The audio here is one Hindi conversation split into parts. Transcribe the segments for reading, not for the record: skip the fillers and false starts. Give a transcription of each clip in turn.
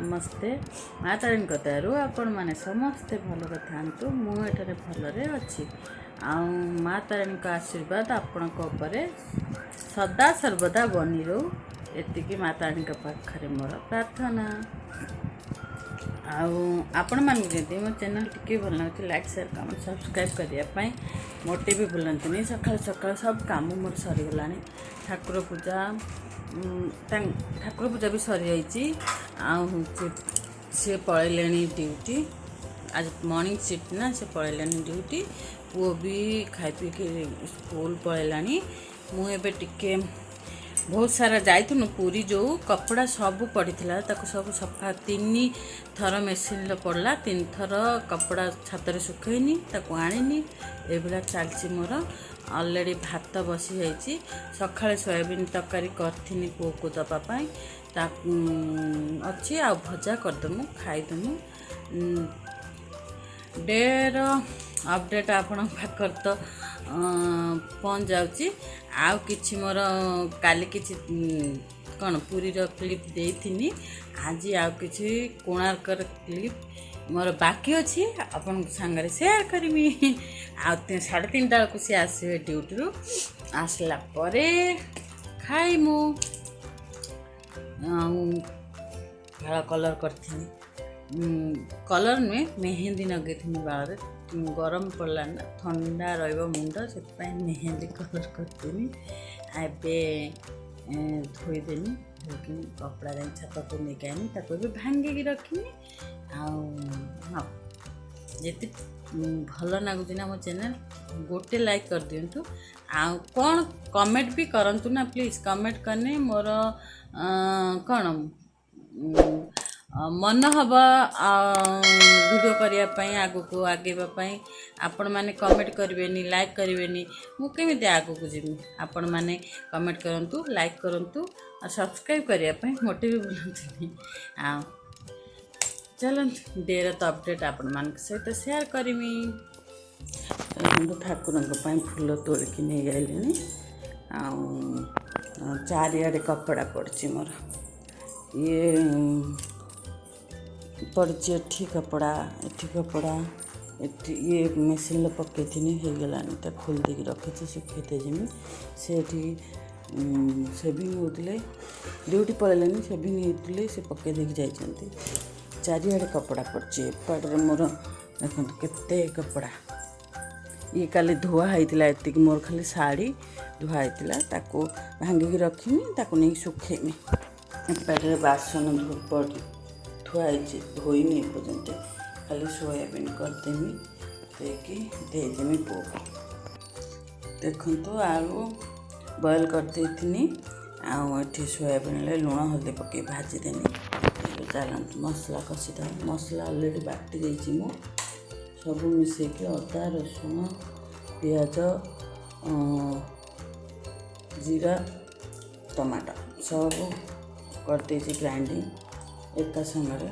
नमस्ते मातारी दयारू आपण मैंने समस्ते भल था मुझे भलरे अच्छी आतारी आशीर्वाद आपण सदा सर्वदा बनी रो एति मातारी पाखे मोर प्रार्थना आपण मान मो चैनल टी भल लगे लाइक शेयर कमेंट सब्सक्राइब करने मोटे भी भूलती सका सका सब कम मोर सरीगला ठाकुर पूजा भी सरी जाइए सी पलैले ड्यूटी आज मॉर्निंग शिफ्ट ना से पलैले ड्यूटी पुओ भी खाई पी स्कूल पलैला मुझे टिके बहुत सारा जाइथुनु पूरी जो कपड़ा सब पड़ी सब सफा 3 थर मेसीन पड़ला 3 थर कपड़ा छातर सुखैनी आनी ये चलती मोर अलरेडी भात बसी जाइए सकाଳେ सोयाबीन तरकारी करथिनी पुओ को दवापाई अच्छी आ भजा करदेमु खाईदेमु डेर अपडेट आपण पाखर तो पहुँच जाऊँगी आउ कि मोर काली किछि कौन पूरी क्लिप देथि आज आउ कि कोणार्कर क्लिप मोर बाकी अच्छी अपन सांगरे शेयर करमी आ 3:30 बेलू सी आसवे ड्यूटी रू आसला परे खाइमु भाड़ा कलर करथि कलर नुहे मेहंदी नगे बाल गरम पड़ला ना ठंडा रुंड से मेहंदी कलर करदेनी एबे धोईदेनी धोक कपड़ा जाए छात को लेकिन आनी ताको भांगी रखी हाँ जी भल लगुच ना मो चैनल गोटे लाइक कर दिंतु आ कौन कमेंट भी करंतु ना प्लीज कमेंट करने मोर कौन मन हम वीडियो करने आगु को आगेवाई आपण मैंने कमेंट करें लाइक करें मुझे आगु को जी आपण मैंने कमेंट करूँ लाइक करूँ और सब्सक्राइब करने मोटे भी भूलती आ चलो डेर तो अपडेट आपण मान सहित शेयर करमी ठाकुर फूल तोड़िकी नहीं गए चारियाडे कपड़ा पड़ी मोर ये पड़ी एठी कपड़ा ये मेसीन पकई थी हो गलानी खोल देकी रखी सुखे जमी से सेविंग होते ड्यूटी पलैले सेविंग होते से पकई देकी जाइए चारियाडे कपड़ा पड़ी एपटे मोर देखो केते कपड़ा ये काली धुआ होता एति मोर खाली शाढ़ी धुआ होता भांगिकी रखीमी नहीं सुखेमी एपटे बासन थुआई धोईनी पर्यंत खाली सोयाबीन करदेमी देदेमी पुओ देखु तो आलू बॉयल करदेनी आठी सोयाबीन लुण हल्दी पकई भाजीदेनी चलते मसला कषिदा मसला अलरेडी बाटी देती मु सब मिसेक अदा रसुण पियाज जीरा टमाटो सब करदे ग्राइंडिंग एका संगे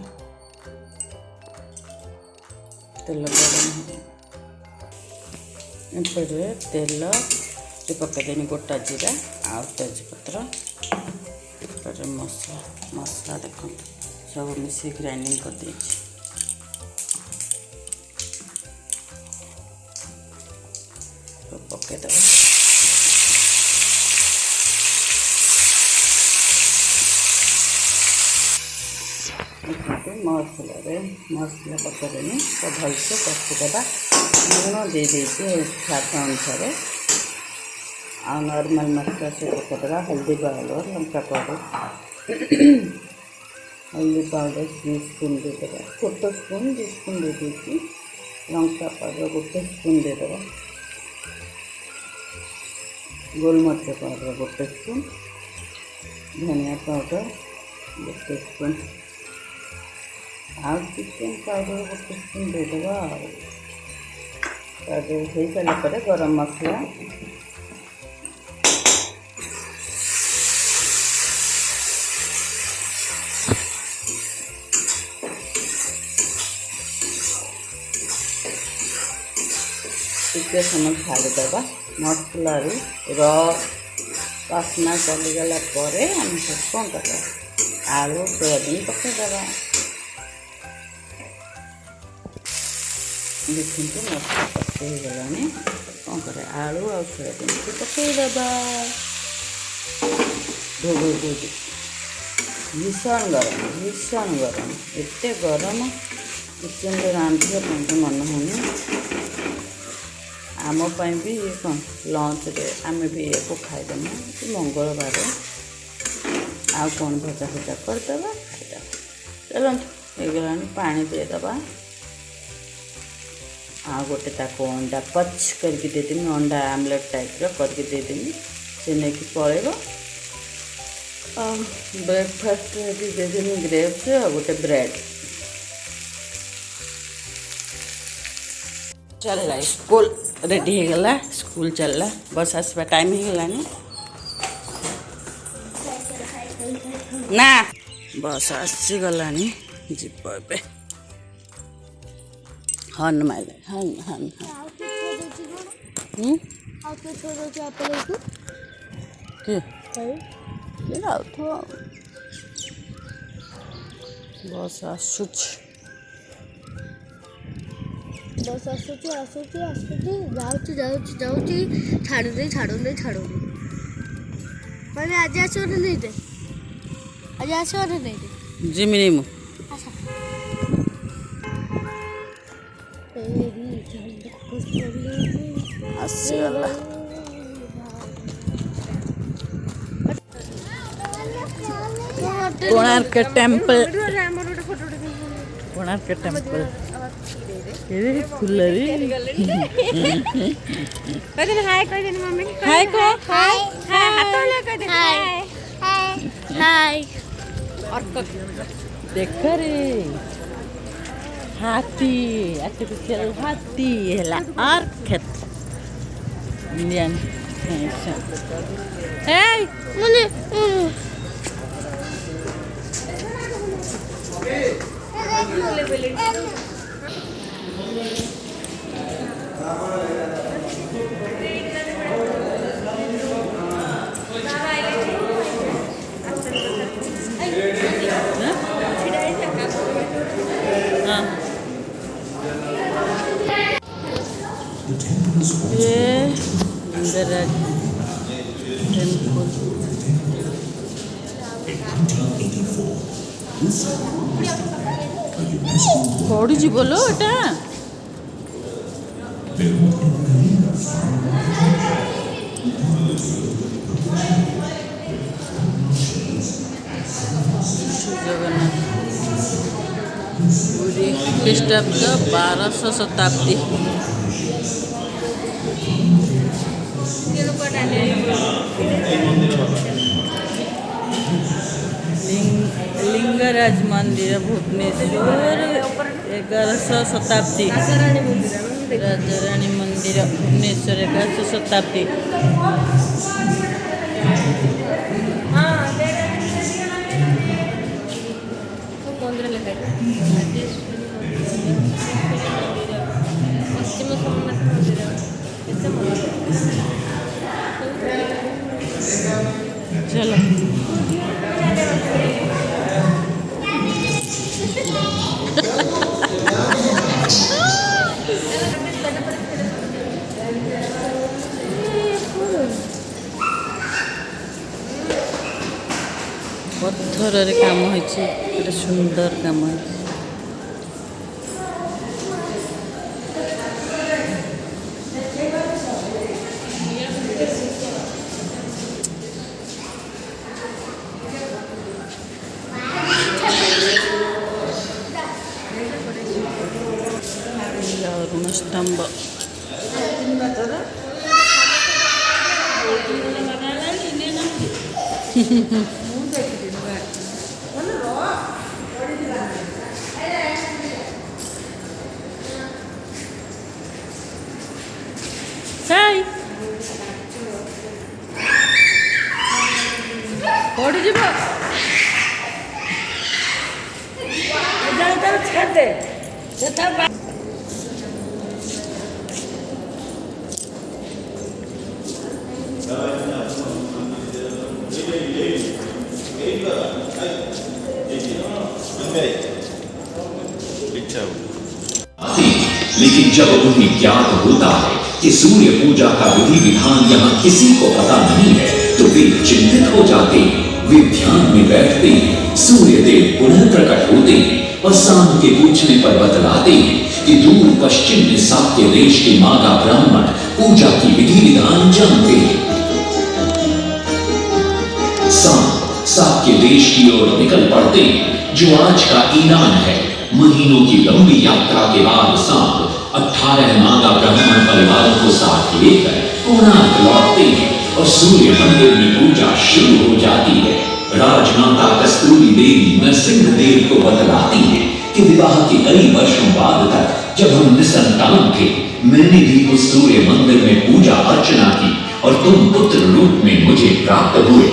तेल गरम एपटे तेल पकईदेनी गोटा जीरा आ तेजपत्र एपटे मसला देखो सब मिसे ग्राइंडिंग कर दे पकईद मसला पकईदेनी तो भलसे कषिदेवा लुण दे स्वाद अनुसार आ नॉर्मल मसला से पकईदेवा हल्दी पाउडर लंका पाउडर हल्दी पाउडर 2 स्पून देदेवा छोट स्पून 2 स्पून दे देती लंका पाउडर गोटे स्पून देदेवा गोलमरिच पाउडर गोटे स्पून धनिया पाउडर गोटे स्पून आ चिकेन पाउडर गोटे स्पून देदेवा हो सारा गरम मसला टिके समय छाड़ीदेवा मसला वासना चलीगला आम सब कौन कर आलू सोयाबीन पकईदेवा देखते मसला पकई गलानी कौन करे आलू और सोयाबीन को पकईदबा भीषण गरम एते गरम किचन रांधिया मन होनी आमपाई भी कौन लंच रे आम भी ये खाईदेमु मंगलवार आउ कौन भजा भजा करदे खाईदे चलते होगला पानी देदबा आ गोटे ताको अंडा पच करके देदेमी अंडा आमलेट टाइप करके देदेमी से नहीं पलैब ब्रेकफास्ट भी देदेमी ग्रेप्स और गोटे ब्रेड चलला स्कूल रेडी होगला स्कूल चलला बस आसवा टाइम होगलानी ना बस आसीगलानी जीव ए हन माइले हन हन बस आसुच बस आसुची आसुची आसुची जाऊची जाऊची जाऊची छाड़ू दे मैंने आज आसो नहीं दे आज आसो नहीं दे जिमिनी मु आसीगला कोणार्क टेम्पल ये फुलरी हाय कह दे मम्मी हाय को हाय हाथ वाला कह दे हाय हाय और देख रे हाथी आर्टिफिशियल हाथी हैला आर्केट इंडियन हे मने ये लिंगराज टेम्पल पड़ी बोलो एटा जगन्नाथ पूरी ख्रीष्टाब्द 1200 शताब्दी लिंगराज मंदिर भुवनेश्वर 1100 शताब्दी राजाराणी मंदिर भुवनेश्वर 1100 शताब्दी पश्चिम सोमनाथ मंदिर चलो पत्थर काम होइछि सुंदर काम होइछि अरुण स्तंभ हाय पड़ी जीव छाड़ दे Ciao. लेकिन जब उन्हें ज्ञात होता है कि सूर्य पूजा का विधि विधान यहाँ किसी को पता नहीं है तो वे चिंतित हो जाते हैं। वे ध्यान में बैठते हैं, सूर्य देव पुनः प्रकट होते हैं और शाम के पूछने पर बतलाते हैं कि दूर पश्चिम में साक्य देश के मागा ब्राह्मण पूजा की विधि विधान जानते हैं। साक्य देश की ओर निकल पड़ते हैं, जो आज का ईरान है। महीनों की लंबी यात्रा के बाद सांप 18 नागा ब्राह्मण परिवारों को साथ लेकर कोणार्क लौटते हैं और सूर्य मंदिर में पूजा शुरू हो जाती है। राजमाता कस्तूरी देवी नरसिंह देव को बतलाती है कि विवाह के कई वर्षों बाद तक जब हम निसंतान थे, मैंने भी उस सूर्य मंदिर में पूजा अर्चना की और तुम पुत्र रूप में मुझे प्राप्त हुए।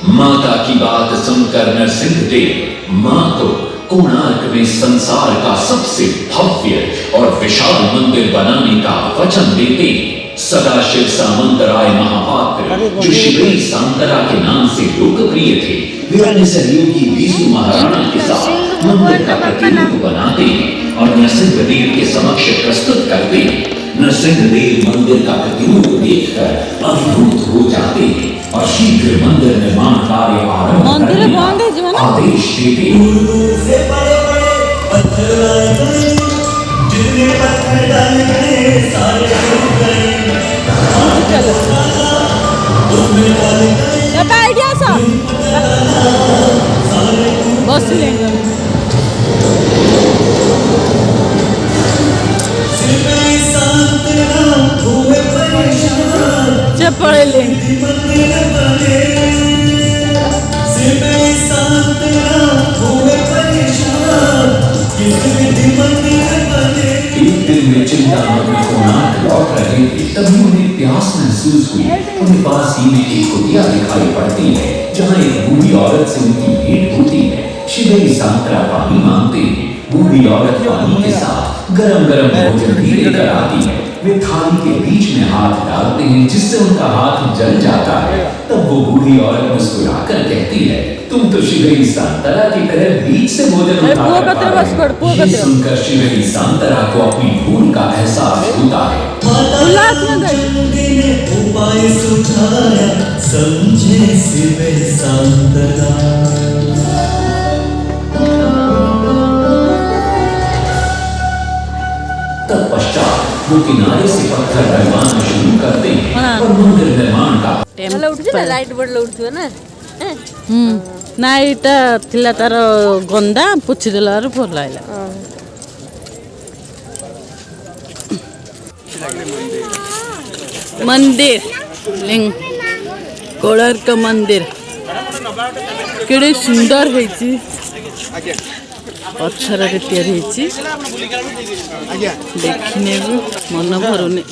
माता की बात सुनकर नरसिंह देव मां को कोणार्क में संसार का सबसे भव्य और विशाल मंदिर बनाने का वचन देते। सदाशिव सामंतराय महापात्र, जो शिवई सांतरा के नाम से लोकप्रिय थे, वे अपने सहयोगी बीसू महाराणा के साथ मंदिर का प्रतिरूप बनाते हैं और नरसिंह देव के समक्ष प्रस्तुत करते हैं। नरसिंह देव मंदिर का प्रतिरूप देखकर अभिभूत हो जाते हैं और शीघ्र मंदिर निर्माण कार्य आरंभ करने का आदेश देते हैं। आइडिया सा बस लेंगे पढ़े लेंगे। एक दिन में चिंतामग्न कोणार्क लौट रहे थे, तभी उन्हें प्यास महसूस हुई। उन्हें पास ही में एक कुटिया दिखाई पड़ती है, जहाँ एक बूढ़ी औरत से उनकी भेंट होती है। शिवई सांतरा पानी मांगते हैं। बूढ़ी औरत पानी के साथ गरम गरम भोजन भी लेकर आती है। वे थाली के बीच में हाथ डालते हैं, जिससे उनका हाथ जल जाता है। तब वो बूढ़ी औरत मुस्कुराकर कहती है, तुम तो शिवई सांतरा की तरह बीच से भोजन उठाकर। ये सुनकर शिवई सांतरा को अपनी भूल का एहसास होता है। उपाय सुझाया समझे शिवई सांतरा। तत्पश्चात वो किनारे से पत्थर डलवाना शुरू करते हैं और मंदिर निर्माण का लाइट बोर्ड उठुव ना ना यहाँ थिला तार गंदा पोछीदेला भल लगे। मंदिर कोणार्क मंदिर केड़े सुंदर है, पत्थर तैयारी देखने मन भरुनी।